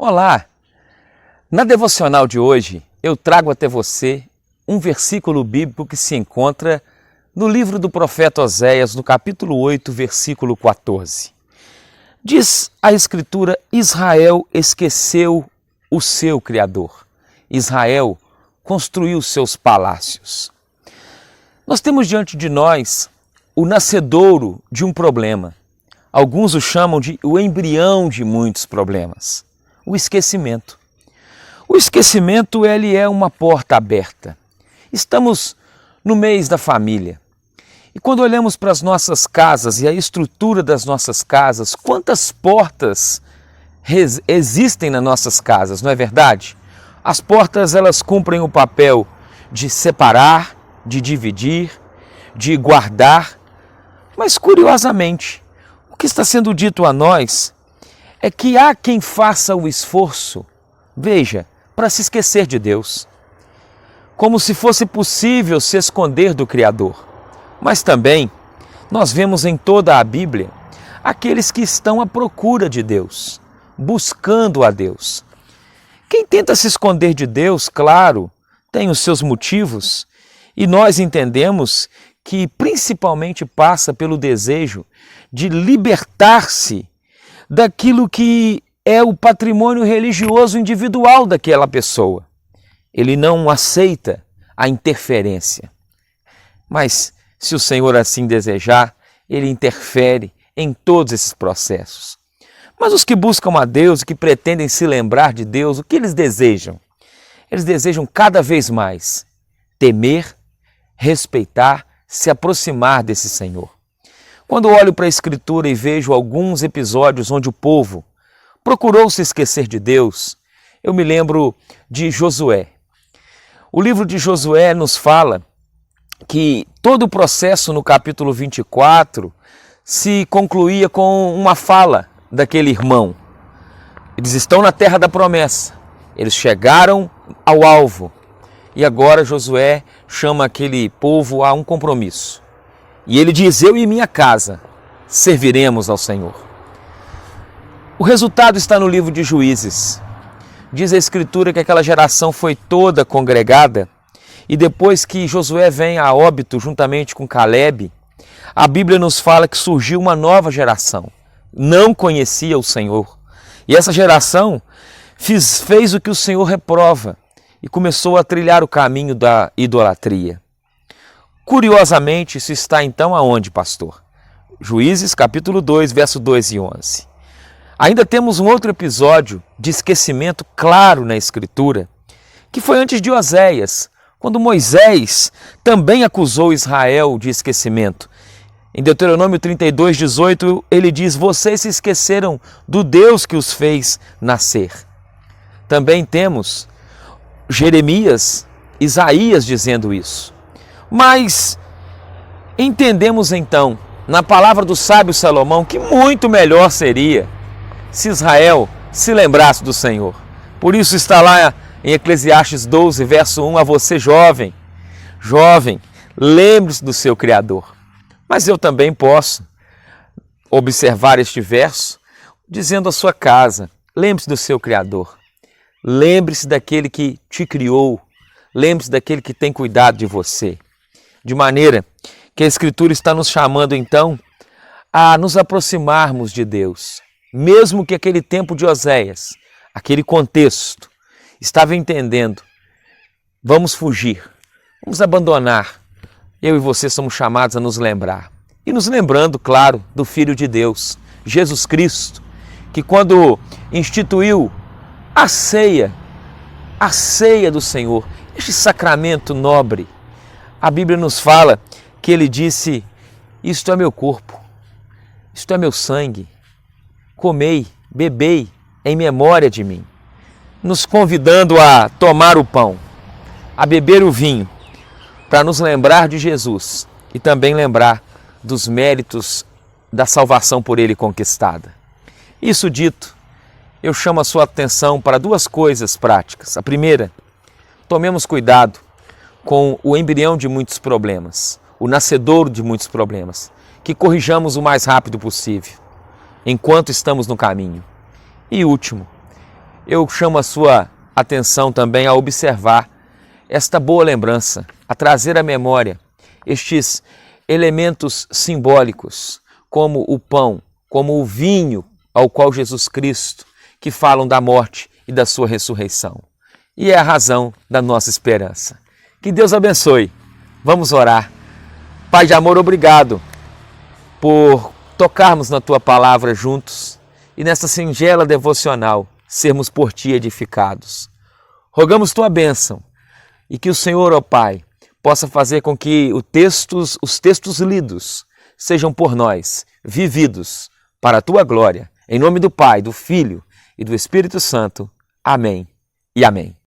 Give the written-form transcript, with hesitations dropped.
Olá! Na devocional de hoje, eu trago até você um versículo bíblico que se encontra no livro do profeta Oséias, no capítulo 8, versículo 14. Diz a Escritura: Israel esqueceu o seu Criador. Israel construiu seus palácios. Nós temos diante de nós o nascedouro de um problema. Alguns o chamam de o embrião de muitos problemas. O esquecimento. O esquecimento, ele é uma porta aberta. Estamos no mês da família. E quando olhamos para as nossas casas e a estrutura das nossas casas, quantas portas existem nas nossas casas, não é verdade? As portas, elas cumprem o papel de separar, de dividir, de guardar. Mas, curiosamente, o que está sendo dito a nós é que há quem faça o esforço, veja, para se esquecer de Deus. Como se fosse possível se esconder do Criador. Mas também, nós vemos em toda a Bíblia aqueles que estão à procura de Deus, buscando a Deus. Quem tenta se esconder de Deus, claro, tem os seus motivos, e nós entendemos que principalmente passa pelo desejo de libertar-se daquilo que é o patrimônio religioso individual daquela pessoa. Ele não aceita a interferência. Mas, se o Senhor assim desejar, Ele interfere em todos esses processos. Mas os que buscam a Deus e que pretendem se lembrar de Deus, o que eles desejam? Eles desejam cada vez mais temer, respeitar, se aproximar desse Senhor. Quando olho para a Escritura e vejo alguns episódios onde o povo procurou se esquecer de Deus, eu me lembro de Josué. O livro de Josué nos fala que todo o processo no capítulo 24 se concluía com uma fala daquele irmão. Eles estão na terra da promessa, eles chegaram ao alvo e agora Josué chama aquele povo a um compromisso. E ele diz: eu e minha casa serviremos ao Senhor. O resultado está no livro de Juízes. Diz a Escritura que aquela geração foi toda congregada e depois que Josué vem a óbito juntamente com Calebe, a Bíblia nos fala que surgiu uma nova geração. Não conhecia o Senhor. E essa geração fez o que o Senhor reprova e começou a trilhar o caminho da idolatria. Curiosamente, isso está então aonde, pastor? Juízes capítulo 2, verso 2 e 11. Ainda temos um outro episódio de esquecimento claro na Escritura, que foi antes de Oséias, quando Moisés também acusou Israel de esquecimento. Em Deuteronômio 32, 18, ele diz: vocês se esqueceram do Deus que os fez nascer. Também temos Jeremias, Isaías dizendo isso. Mas entendemos então, na palavra do sábio Salomão, que muito melhor seria se Israel se lembrasse do Senhor. Por isso está lá em Eclesiastes 12, verso 1, a você jovem, lembre-se do seu Criador. Mas eu também posso observar este verso dizendo à sua casa: lembre-se do seu Criador, lembre-se daquele que te criou, lembre-se daquele que tem cuidado de você. De maneira que a Escritura está nos chamando então a nos aproximarmos de Deus. Mesmo que aquele tempo de Oséias, aquele contexto, estava entendendo, vamos fugir, vamos abandonar. Eu e você somos chamados a nos lembrar. E nos lembrando, claro, do Filho de Deus, Jesus Cristo, que quando instituiu a ceia do Senhor, este sacramento nobre, a Bíblia nos fala que ele disse: isto é meu corpo, isto é meu sangue, comei, bebei em memória de mim, nos convidando a tomar o pão, a beber o vinho, para nos lembrar de Jesus e também lembrar dos méritos da salvação por ele conquistada. Isso dito, eu chamo a sua atenção para duas coisas práticas. A primeira, tomemos cuidado com o embrião de muitos problemas, o nascedouro de muitos problemas, que corrijamos o mais rápido possível, enquanto estamos no caminho. E último, Eu chamo a sua atenção também a observar esta boa lembrança, a trazer à memória estes elementos simbólicos, como o pão, como o vinho ao qual Jesus Cristo, que falam da morte e da sua ressurreição. E é a razão da nossa esperança. Que Deus abençoe. Vamos orar. Pai de amor, obrigado por tocarmos na Tua palavra juntos e nessa singela devocional sermos por Ti edificados. Rogamos Tua bênção e que o Senhor, ó Pai, possa fazer com que os textos lidos sejam por nós vividos para a Tua glória. Em nome do Pai, do Filho e do Espírito Santo. Amém e amém.